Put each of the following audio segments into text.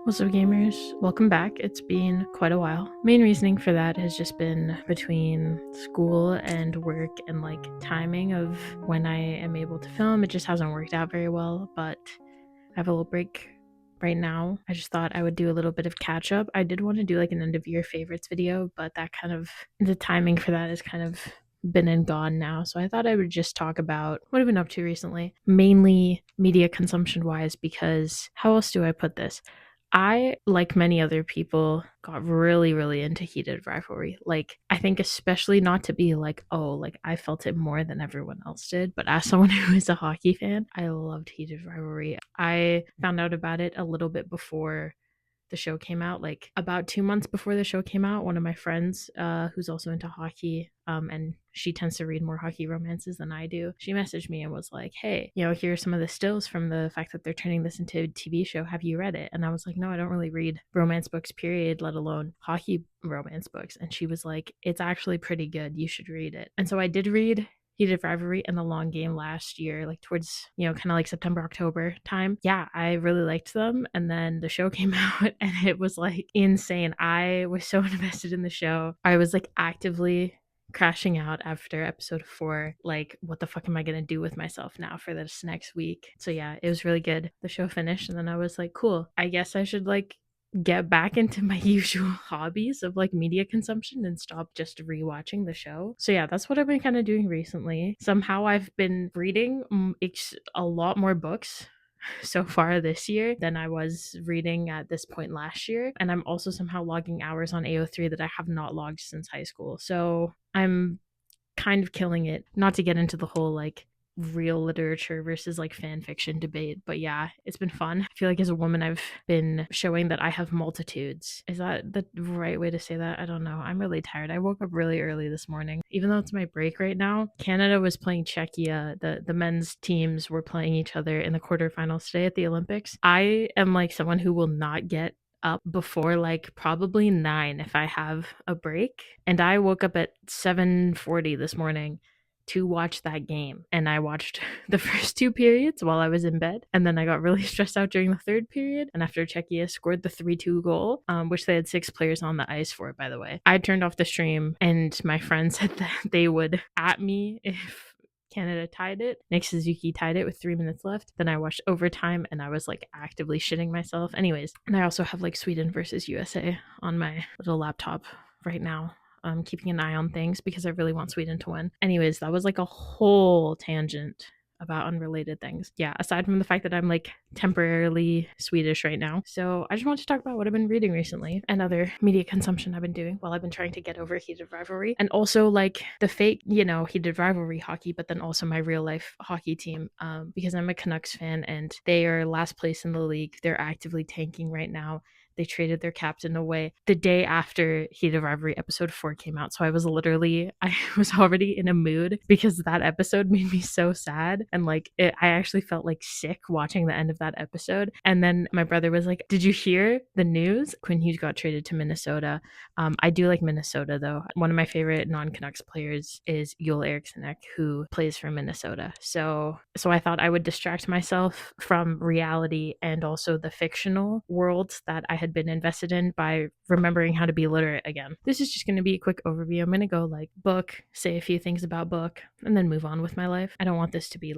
What's up, gamers? Welcome back. It's been quite a while. Main reasoning for that has just been between school and work and timing of when I am able to film. It just hasn't worked out very well, but I have a little break right now. I just thought I would do a little bit of catch up. I did want to do an end of year favorites video, but the timing for that is kind of been and gone now. So I thought I would just talk about what I've been up to recently, mainly media consumption wise, because how else do I put this? I, like many other people, got really, really into heated rivalry. I think especially not to be I felt it more than everyone else did. But as someone who is a hockey fan, I loved heated rivalry. I found out about it a little bit before the show came out, about 2 months before the show came out. One of my friends, who's also into hockey, and she tends to read more hockey romances than I do, she messaged me and was like, hey, here are some of the stills from the fact that they're turning this into a TV show. Have you read it? And I was like, no, I don't really read romance books, period, let alone hockey romance books. And she was like, it's actually pretty good. You should read it. And so I did read heated rivalry and the long game last year, towards September, October time. Yeah, I really liked them. And then the show came out and it was insane. I was so invested in the show. I was actively crashing out after episode 4. What the fuck am I gonna do with myself now for this next week? So yeah, it was really good. The show finished and then I was like, cool, I guess I should get back into my usual hobbies of media consumption and stop just rewatching the show. So yeah, that's what I've been kind of doing recently. Somehow I've been reading a lot more books so far this year than I was reading at this point last year. And I'm also somehow logging hours on AO3 that I have not logged since high school. So I'm kind of killing it. Not to get into the whole real literature versus fan fiction debate, but yeah, it's been fun. I feel as a woman I've been showing that I have multitudes. Is that the right way to say that? I don't know. I'm really tired. I woke up really early this morning, even though it's my break right now. Canada was playing Czechia. The men's teams were playing each other in the quarterfinals today at the Olympics. I am someone who will not get up before probably 9 if I have a break, and I woke up at 7:40 this morning to watch that game. And I watched the first 2 periods while I was in bed, and then I got really stressed out during the 3rd period. And after Czechia scored the 3-2 goal, which they had 6 players on the ice for, by the way, I turned off the stream, and my friend said that they would at me if Canada tied it. Nick Suzuki tied it with 3 minutes left. Then I watched overtime and I was actively shitting myself. Anyways, and I also have Sweden versus USA on my little laptop right now. I'm keeping an eye on things because I really want Sweden to win. Anyways, that was a whole tangent about unrelated things. Yeah, aside from the fact that I'm temporarily Swedish right now. So I just want to talk about what I've been reading recently and other media consumption I've been doing while I've been trying to get over heated rivalry, and also the fake, heated rivalry hockey, but then also my real life hockey team, because I'm a Canucks fan and they are last place in the league. They're actively tanking right now. They traded their captain away the day after heated rivalry episode 4 came out. So I was already in a mood because that episode made me so sad. And I actually felt sick watching the end of that episode. And then my brother was like, did you hear the news? Quinn Hughes got traded to Minnesota. I do like Minnesota though. One of my favorite non-Canucks players is Joel Eriksson, who plays for Minnesota. So I thought I would distract myself from reality and also the fictional worlds that I had been invested in by remembering how to be literate again. This is just going to be a quick overview. I'm going to go book, say a few things about book, and then move on with my life. I don't want this to be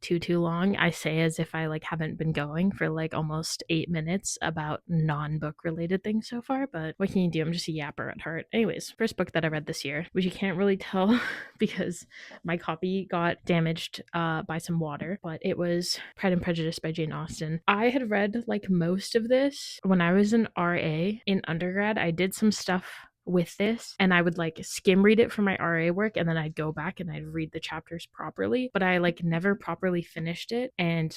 too long. I say as if I haven't been going for almost 8 minutes about non-book related things so far, but what can you do? I'm just a yapper at heart. Anyways, first book that I read this year, which you can't really tell because my copy got damaged by some water, but it was Pride and Prejudice by Jane Austen. I had read most of this when I was an RA in undergrad. I did some stuff with this and I would skim read it for my RA work, and then I'd go back and I'd read the chapters properly, but I never properly finished it, and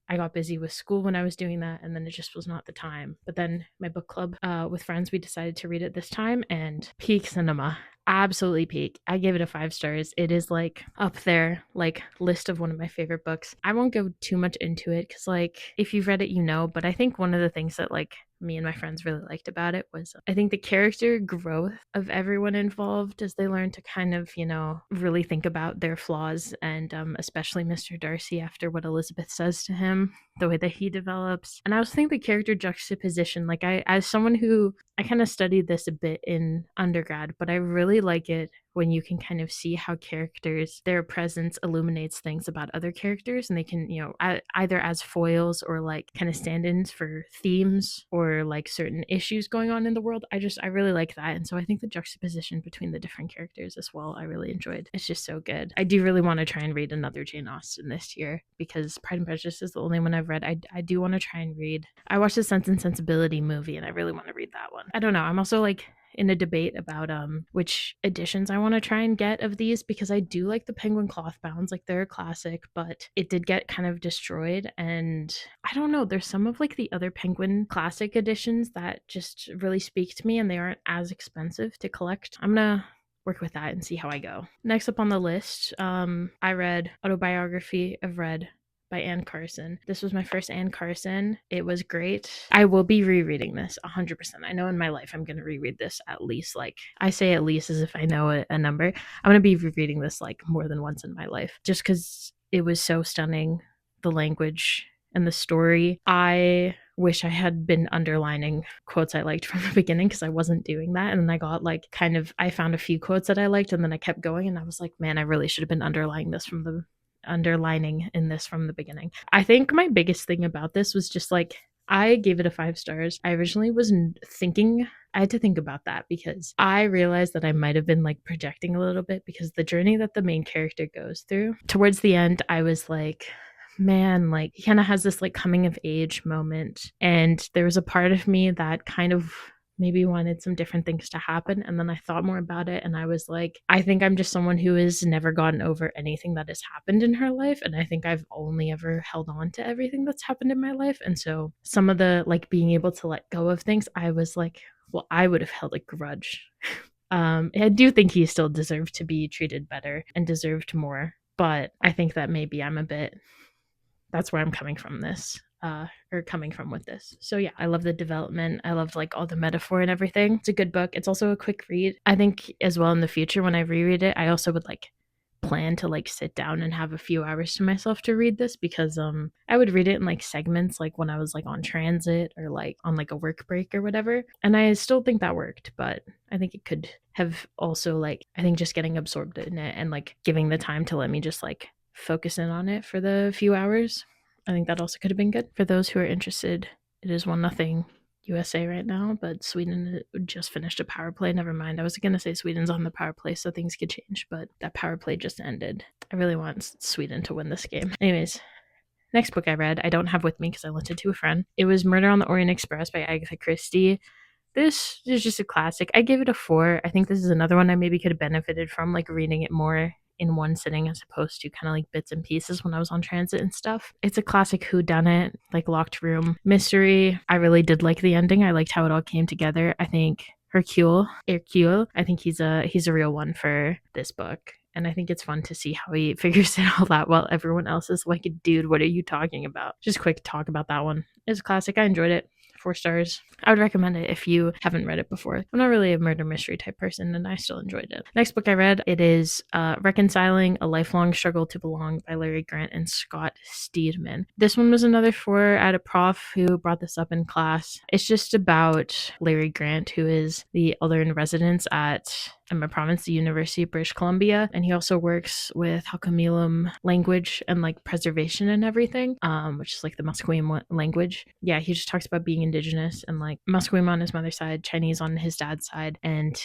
I got busy with school when I was doing that, and then it just was not the time. But then my book club with friends, we decided to read it this time, and peak cinema. Absolutely peak. I gave it a 5 stars. It is up there, list of one of my favorite books. I won't go too much into it because if you've read it, but I think one of the things that me and my friends really liked about it was I think the character growth of everyone involved as they learn to kind of, really think about their flaws, and especially Mr. Darcy after what Elizabeth says to him, the way that he develops. And I also think the character juxtaposition, like as someone who I kind of studied this a bit in undergrad, but I really like it when you can kind of see how characters, their presence illuminates things about other characters, and they can, either as foils or like kind of stand-ins for themes or like certain issues going on in the world. I really like that. And so I think the juxtaposition between the different characters as well, I really enjoyed. It's just so good. I do really want to try and read another Jane Austen this year because Pride and Prejudice is the only one I've read. I do want to try and read. I watched the Sense and Sensibility movie and I really want to read that one. I don't know. I'm also like in a debate about which editions I want to try and get of these, because I do like the Penguin cloth bounds, like they're a classic, but it did get kind of destroyed, and I don't know, there's some of like the other Penguin classic editions that just really speak to me, and they aren't as expensive to collect. I'm gonna work with that and see how I go. Next up on the list, I read Autobiography of Red by Anne Carson. This was my first Anne Carson. It was great. I will be rereading this 100%. I know in my life I'm going to reread this at least, like I say at least as if I know a number. I'm going to be rereading this like more than once in my life just because it was so stunning. The language and the story. I wish I had been underlining quotes I liked from the beginning because I wasn't doing that. And then I got like I found a few quotes that I liked and then I kept going and I was like, man, I really should have been underlining in this from the beginning. I think my biggest thing about this was just like I gave it a 5 stars. I originally was thinking I had to think about that because I realized that I might have been like projecting a little bit because the journey that the main character goes through towards the end, I was like, man, like he kind of has this like coming of age moment, and there was a part of me that kind of maybe wanted some different things to happen. And then I thought more about it and I was like, I think I'm just someone who has never gotten over anything that has happened in her life. And I think I've only ever held on to everything that's happened in my life. And so some of the like being able to let go of things, I was like, well, I would have held a grudge. I do think he still deserved to be treated better and deserved more. But I think that maybe that's where I'm coming from with this. So yeah, I love the development. I love like all the metaphor and everything. It's a good book. It's also a quick read. I think as well in the future when I reread it, I also would like plan to like sit down and have a few hours to myself to read this because I would read it in like segments, like when I was like on transit or like on like a work break or whatever. And I still think that worked, but I think it could have also like I think just getting absorbed in it and like giving the time to let me just like focus in on it for the few hours. I think that also could have been good. For those who are interested, it is 1-0 USA right now, but Sweden just finished a power play. Never mind. I was going to say Sweden's on the power play, so things could change, but that power play just ended. I really want Sweden to win this game. Anyways, next book I read, I don't have with me because I lent it to a friend. It was Murder on the Orient Express by Agatha Christie. This is just a classic. I gave it a 4. I think this is another one I maybe could have benefited from, like reading it more in one sitting as opposed to kind of like bits and pieces when I was on transit and stuff. It's a classic whodunit, like locked room mystery. I really did like the ending. I liked how it all came together. I think Hercule, I think he's a real one for this book. And I think it's fun to see how he figures it all out while everyone else is like, dude, what are you talking about? Just quick talk about that one. It's a classic. I enjoyed it. 4 stars. I would recommend it if you haven't read it before. I'm not really a murder mystery type person, and I still enjoyed it. Next book I read, it is Reconciling, A Lifelong Struggle to Belong by Larry Grant and Scott Steedman. This one was another 4. I had a prof who brought this up in class. It's just about Larry Grant, who is the elder in residence at Emma Province, the University of British Columbia, and he also works with Halkamilam language and like preservation and everything, which is like the Musqueam language. Yeah, he just talks about being Indigenous and like Musqueam on his mother's side, Chinese on his dad's side, and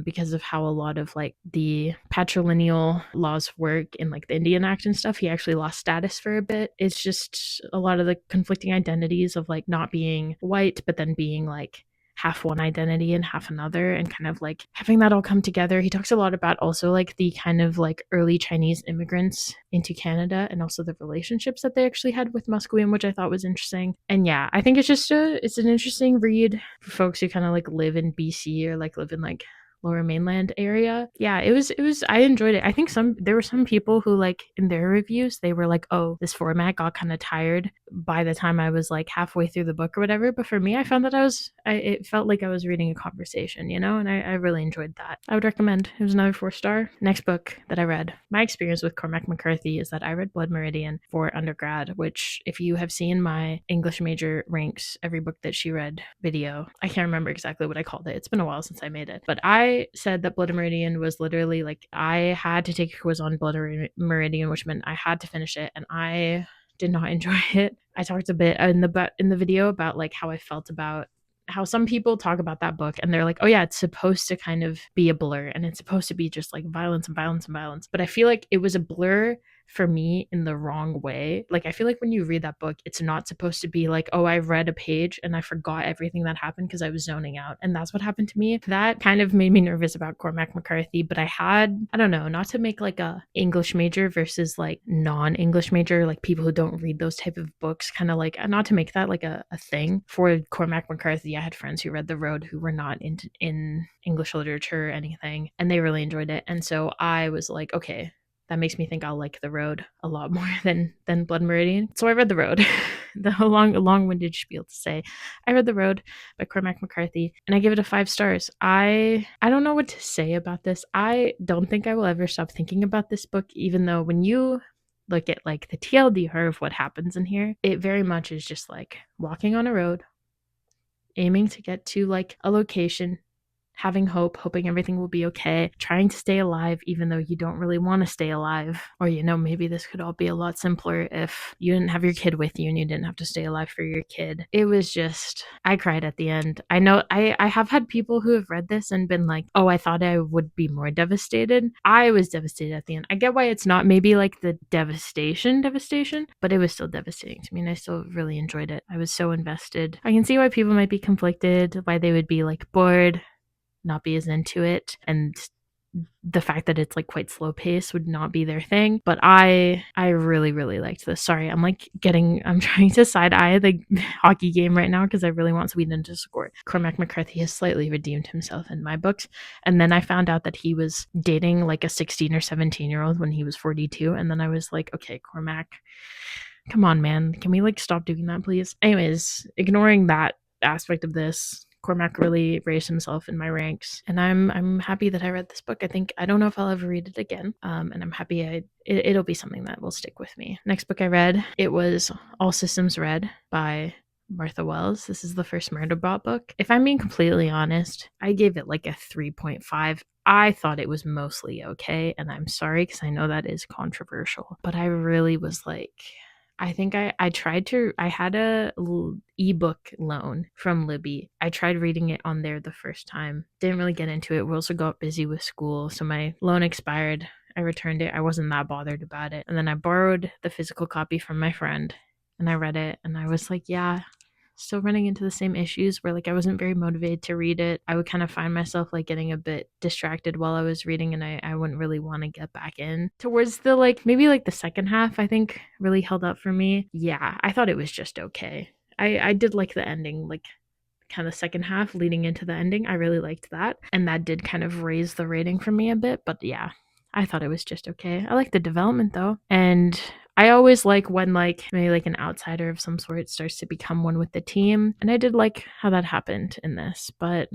because of how a lot of like the patrilineal laws work in like the Indian Act and stuff, he actually lost status for a bit. It's just a lot of the conflicting identities of like not being white, but then being like half one identity and half another, and kind of like having that all come together. He talks a lot about also like the kind of like early Chinese immigrants into Canada and also the relationships that they actually had with Musqueam, which I thought was interesting. And yeah, I think it's just it's an interesting read for folks who kind of like live in BC or like live in like Lower Mainland area. Yeah, it was I enjoyed it. I think there were some people who like in their reviews they were like, oh, this format got kind of tired by the time I was like halfway through the book or whatever. But for me, I found that it felt like I was reading a conversation, and I really enjoyed that. I would recommend. It was another 4-star. Next book that I read. My experience with Cormac McCarthy is that I read Blood Meridian for undergrad, which if you have seen my English major ranks every book that she read video, I can't remember exactly what I called it. It's been a while since I made it. But I said that Blood Meridian was literally like I had to take a quiz on Blood Meridian, which meant I had to finish it, and I did not enjoy it. I talked a bit in the video about like how I felt about how some people talk about that book and they're like, oh yeah, it's supposed to kind of be a blur and it's supposed to be just like violence and violence and violence. But I feel like it was a blur for me in the wrong way. Like I feel like when you read that book, it's not supposed to be like, oh, I read a page and I forgot everything that happened because I was zoning out. And that's what happened to me. That kind of made me nervous about Cormac McCarthy. But I don't know, not to make like a English major versus like non-English major, like people who don't read those type of books, kind of like not to make that like a thing. For Cormac McCarthy, I had friends who read The Road who were not in English literature or anything, and they really enjoyed it. And so I was like, okay, that makes me think I'll like The Road a lot more than Blood Meridian. So I read The Road. The long-winded spiel to say, I read The Road by Cormac McCarthy, and I give it a 5 stars. I don't know what to say about this. I don't think I will ever stop thinking about this book, even though when you look at like the TLDR of what happens in here, it very much is just like walking on a road, aiming to get to like a location, having hope, hoping everything will be okay, trying to stay alive even though you don't really want to stay alive. Or, maybe this could all be a lot simpler if you didn't have your kid with you and you didn't have to stay alive for your kid. It was just, I cried at the end. I know I have had people who have read this and been like, oh, I thought I would be more devastated. I was devastated at the end. I get why it's not maybe like the devastation, but it was still devastating to me and I still really enjoyed it. I was so invested. I can see why people might be conflicted, why they would be like bored, not be as into it, and the fact that it's like quite slow paced would not be their thing. But I really liked this. Sorry, I'm trying to side eye the hockey game right now because I really want Sweden to score. Cormac McCarthy has slightly redeemed himself in my books, and then I found out that he was dating like a 16 or 17-year-old when he was 42, and then I was like, okay, Cormac, come on, man, can we like stop doing that, please? Anyways, ignoring that aspect of this, Cormac really raised himself in my ranks, and I'm happy that I read this book. I don't know if I'll ever read it again, and I'm happy it'll be something that will stick with me. Next book I read, it was All Systems Red by Martha Wells. This is the first Murderbot book. If I'm being completely honest, I gave it like a 3.5. I thought it was mostly okay, and I'm sorry because I know that is controversial, but I really was like, I think I had a ebook loan from Libby. I tried reading it on there the first time. Didn't really get into it. We also got busy with school, so my loan expired. I returned it. I wasn't that bothered about it. And then I borrowed the physical copy from my friend and I read it and I was like, yeah, still running into the same issues where like I wasn't very motivated to read it. I would kind of find myself like getting a bit distracted while I was reading, and I wouldn't really want to get back in. Towards the like maybe like the second half, I think really held up for me. Yeah, I thought it was just okay. I did like the ending, like kind of second half leading into the ending. I really liked that, and that did kind of raise the rating for me a bit. But yeah, I thought it was just okay. I like the development though, and I always like when like maybe like an outsider of some sort starts to become one with the team, and I did like how that happened in this, but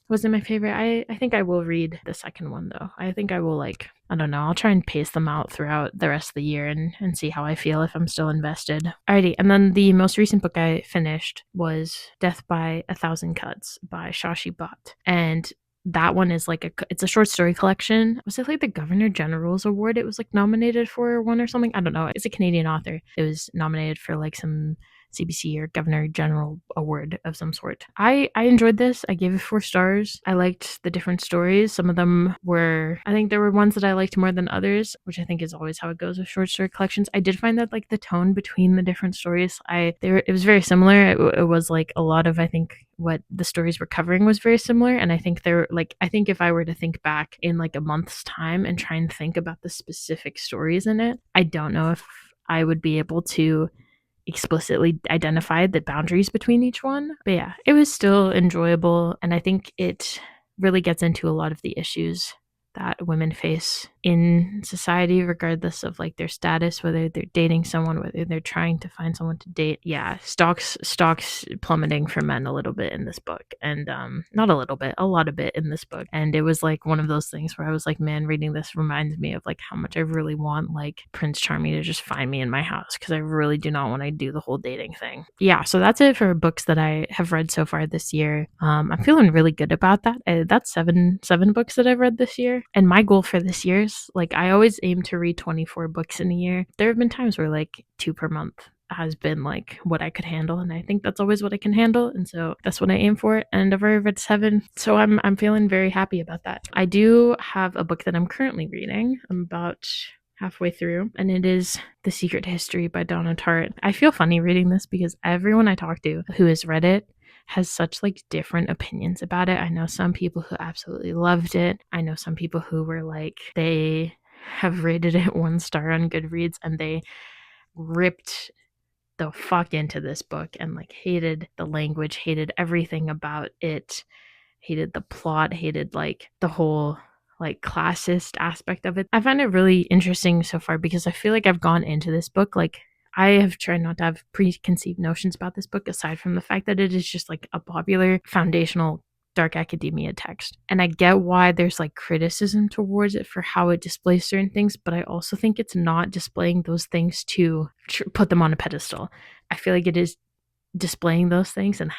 wasn't my favorite. I think I will read the second one though. I think I will like, I don't know, I'll try and pace them out throughout the rest of the year and see how I feel if I'm still invested. Alrighty, and then the most recent book I finished was Death by a Thousand Cuts by Shashi Bhat. And that one is like it's a short story collection. Was it like the Governor General's Award it was like nominated for one or something? I don't know. It's a Canadian author. It was nominated for like some CBC or Governor General Award of some sort. I enjoyed this. I gave it 4 stars. I liked the different stories. Some of them I think there were ones that I liked more than others, which I think is always how it goes with short story collections. I did find that like the tone between the different stories, it was very similar. It was like a lot of, I think, what the stories were covering was very similar, and I think I think if I were to think back in like a month's time and try and think about the specific stories in it, I don't know if I would be able to explicitly identify the boundaries between each one. But yeah, it was still enjoyable, and I think it really gets into a lot of the issues that women face in society, regardless of like their status, whether they're dating someone, whether they're trying to find someone to date. Yeah, stocks plummeting for men a little bit in this book, and not a little bit, a lot of it in this book. And it was like one of those things where I was like, man, reading this reminds me of like how much I really want like Prince Charming to just find me in my house, because I really do not want to do the whole dating thing. Yeah, so that's it for books that I have read so far this year. I'm feeling really good about that. That's seven books that I've read this year, and my goal for this year is like I always aim to read 24 books in a year. There have been times where like 2 per month has been like what I could handle, and I think that's always what I can handle, and so that's what I aim for. And I've already read 7, so I'm feeling very happy about that. I do have a book that I'm currently reading. I'm about halfway through, and it is The Secret History by Donna Tartt. I feel funny reading this because everyone I talk to who has read it has such like different opinions about it. I know some people who absolutely loved it. I know some people who were like, they have rated it 1 star on Goodreads, and they ripped the fuck into this book and like hated the language, hated everything about it, hated the plot, hated like the whole like classist aspect of it. I find it really interesting so far because I feel like I've gone into this book like I have tried not to have preconceived notions about this book, aside from the fact that it is just like a popular foundational dark academia text. And I get why there's like criticism towards it for how it displays certain things, but I also think it's not displaying those things to put them on a pedestal. I feel like it is displaying those things and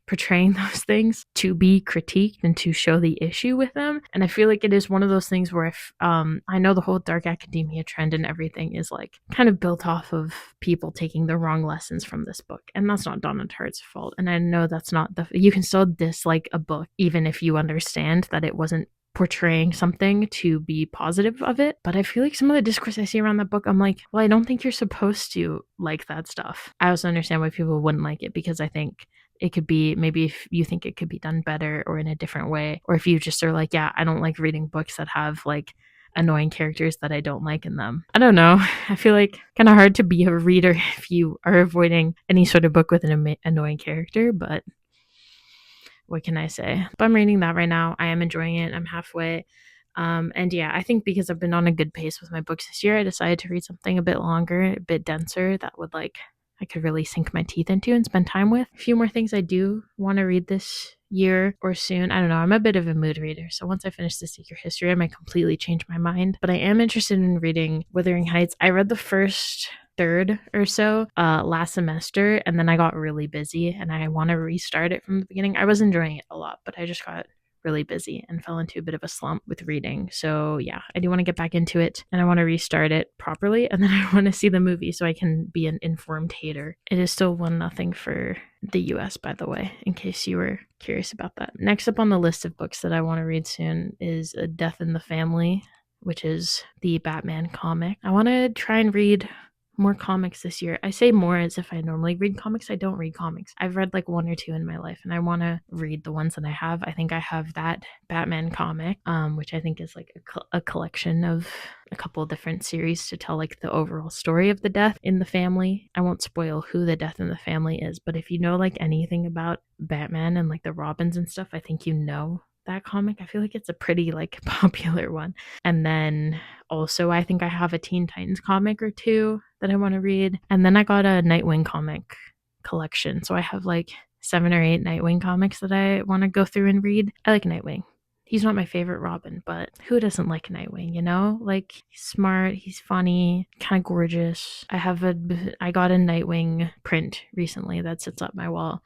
portraying those things to be critiqued and to show the issue with them. And I feel like it is one of those things where if I know the whole dark academia trend and everything is like kind of built off of people taking the wrong lessons from this book, and that's not Donna Tartt's fault. And I know that's not you can still dislike a book even if you understand that it wasn't portraying something to be positive of it. But I feel like some of the discourse I see around that book, I'm like, well, I don't think you're supposed to like that stuff. I also understand why people wouldn't like it, because I think it could be, maybe if you think it could be done better or in a different way, or if you just are like, yeah, I don't like reading books that have like annoying characters that I don't like in them. I don't know. I feel like kind of hard to be a reader if you are avoiding any sort of book with an annoying character, but what can I say? But I'm reading that right now. I am enjoying it. I'm halfway. And yeah, I think because I've been on a good pace with my books this year, I decided to read something a bit longer, a bit denser, that would like I could really sink my teeth into and spend time with. A few more things I do want to read this year or soon. I don't know. I'm a bit of a mood reader, so once I finish The Secret History, I might completely change my mind. But I am interested in reading Wuthering Heights. I read the first third or so last semester, and then I got really busy and I want to restart it from the beginning. I was enjoying it a lot, but I just got really busy and fell into a bit of a slump with reading. So yeah, I do want to get back into it, and I want to restart it properly, and then I want to see the movie so I can be an informed hater. It is still 1-0 for the US, by the way, in case you were curious about that. Next up on the list of books that I want to read soon is A Death in the Family, which is the Batman comic. I want to try and read more comics this year. I say more as if I normally read comics. I don't read comics. I've read like 1 or 2 in my life, and I want to read the ones that I have. I think I have that Batman comic, which I think is like a collection of a couple of different series to tell like the overall story of the death in the family. I won't spoil who the death in the family is, but if you know like anything about Batman and like the Robins and stuff, I think you know that comic. I feel like it's a pretty like popular one. And then also I think I have a Teen Titans comic or 2 that I want to read. And then I got a Nightwing comic collection. So I have like 7 or 8 Nightwing comics that I want to go through and read. I like Nightwing. He's not my favorite Robin, but who doesn't like Nightwing, you know? Like, he's smart, he's funny, kind of gorgeous. I got a Nightwing print recently that sits up my wall,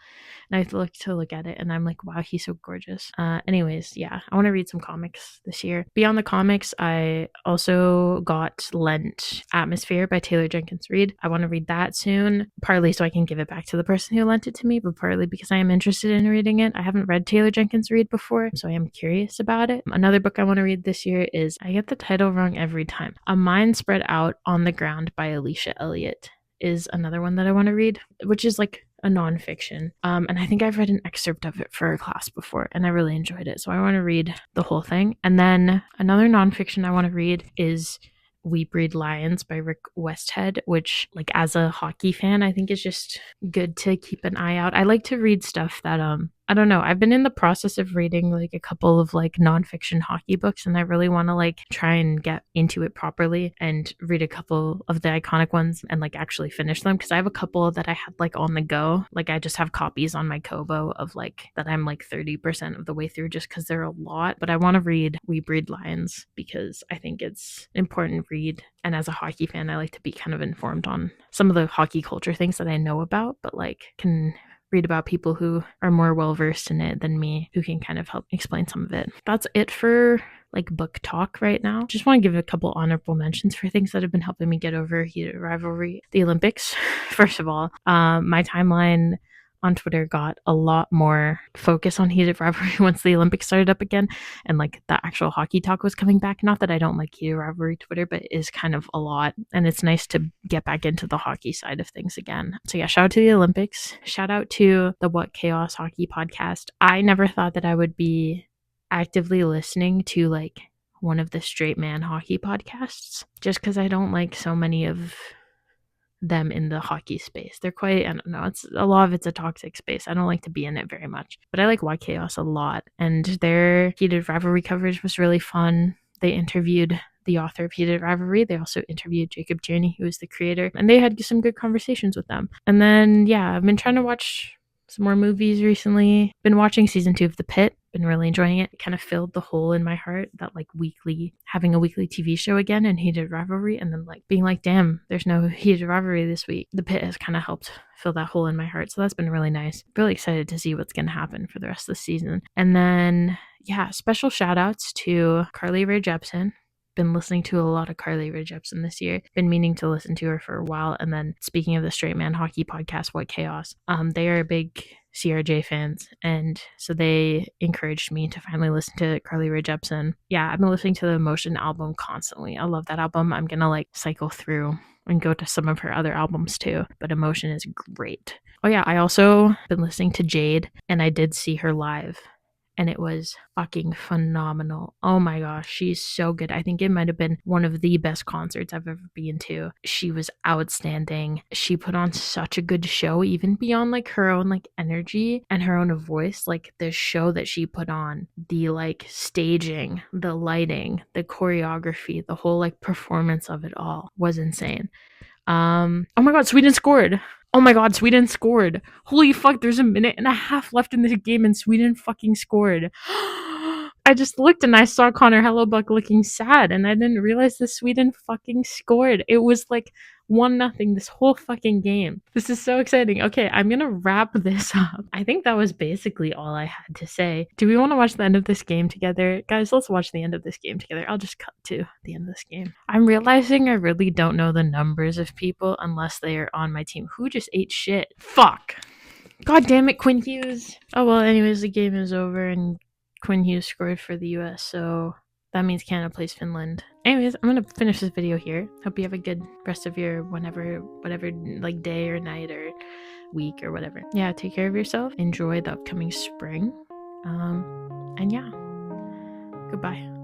and I look at it and I'm like, wow, he's so gorgeous. Anyways, yeah, I want to read some comics this year. Beyond the comics, I also got lent Atmosphere by Taylor Jenkins Reid. I want to read that soon, partly so I can give it back to the person who lent it to me, but partly because I am interested in reading it. I haven't read Taylor Jenkins Reid before, so I am curious about it. Another book I want to read this year is, I get the title wrong every time, A Mind Spread Out on the Ground by Alicia Elliott is another one that I want to read, which is like a nonfiction. And I think I've read an excerpt of it for a class before, and I really enjoyed it. So I want to read the whole thing. And then another nonfiction I want to read is We Breed Lions by Rick Westhead, which, like, as a hockey fan, I think is just good to keep an eye out. I like to read stuff that I don't know. I've been in the process of reading like a couple of like nonfiction hockey books, and I really want to like try and get into it properly and read a couple of the iconic ones and like actually finish them, because I have a couple that I had like on the go. Like I just have copies on my Kobo of like that I'm like 30% of the way through just because they're a lot. But I want to read We Breed Lions because I think it's an important read. And as a hockey fan, I like to be kind of informed on some of the hockey culture things that I know about, but like can read about people who are more well versed in it than me, who can kind of help explain some of it. That's it for like book talk right now. Just want to give a couple honorable mentions for things that have been helping me get over heated rivalry. The Olympics, first of all. My timeline on Twitter got a lot more focus on heated rivalry once the Olympics started up again, and like the actual hockey talk was coming back. Not that I don't like heated rivalry Twitter, but it is kind of a lot, and it's nice to get back into the hockey side of things again. So yeah, shout out to the Olympics. Shout out to the What Chaos Hockey podcast. I never thought that I would be actively listening to like one of the straight man hockey podcasts, just because I don't like so many of them in the hockey space. They're quite, I don't know, it's a lot of it's a toxic space. I don't like to be in it very much, but I like What Chaos a lot, and their heated rivalry coverage was really fun. They interviewed the author of Heated Rivalry. They also interviewed Jacob Journey, who is the creator, and they had some good conversations with them. And then yeah, I've been trying to watch some more movies recently. Been watching season 2 of The Pitt. Been really enjoying it. It kind of filled the hole in my heart that like having a weekly TV show again and Heated Rivalry, and then like being like, damn, there's no Heated Rivalry this week. The Pitt has kind of helped fill that hole in my heart. So that's been really nice. Really excited to see what's going to happen for the rest of the season. And then yeah, special shout outs to Carly Rae Jepsen. Been listening to a lot of Carly Rae Jepsen this year. Been meaning to listen to her for a while. And then speaking of the straight man hockey podcast, What Chaos, they are big CRJ fans, and so they encouraged me to finally listen to Carly Rae Jepsen. Yeah, I've been listening to the Emotion album constantly. I love that album. I'm gonna like cycle through and go to some of her other albums too, but Emotion is great. Oh yeah, I also been listening to Jade, and I did see her live, and it was fucking phenomenal. Oh my gosh, she's so good. I think it might have been one of the best concerts I've ever been to. She was outstanding. She put on such a good show, even beyond like her own like energy and her own voice. Like the show that she put on, the like staging, the lighting, the choreography, the whole like performance of it all was insane. Oh my god, Sweden scored. Oh my god, Sweden scored. Holy fuck, there's a minute and a half left in this game and Sweden fucking scored. I just looked and I saw Connor Hellebuck looking sad, and I didn't realize that Sweden fucking scored. It was like 1-0 this whole fucking game. This is so exciting. Okay, I'm gonna wrap this up. I think that was basically all I had to say. Do we want to watch the end of this game together? Guys, let's watch the end of this game together. I'll just cut to the end of this game. I'm realizing I really don't know the numbers of people unless they are on my team. Who just ate shit? Fuck. God damn it, Quinn Hughes. Oh well, anyways, the game is over and Quinn Hughes scored for the US, so that means Canada plays Finland. Anyways, I'm gonna finish this video here. Hope you have a good rest of your whatever like day or night or week or whatever. Yeah, take care of yourself. Enjoy the upcoming spring. And yeah, goodbye.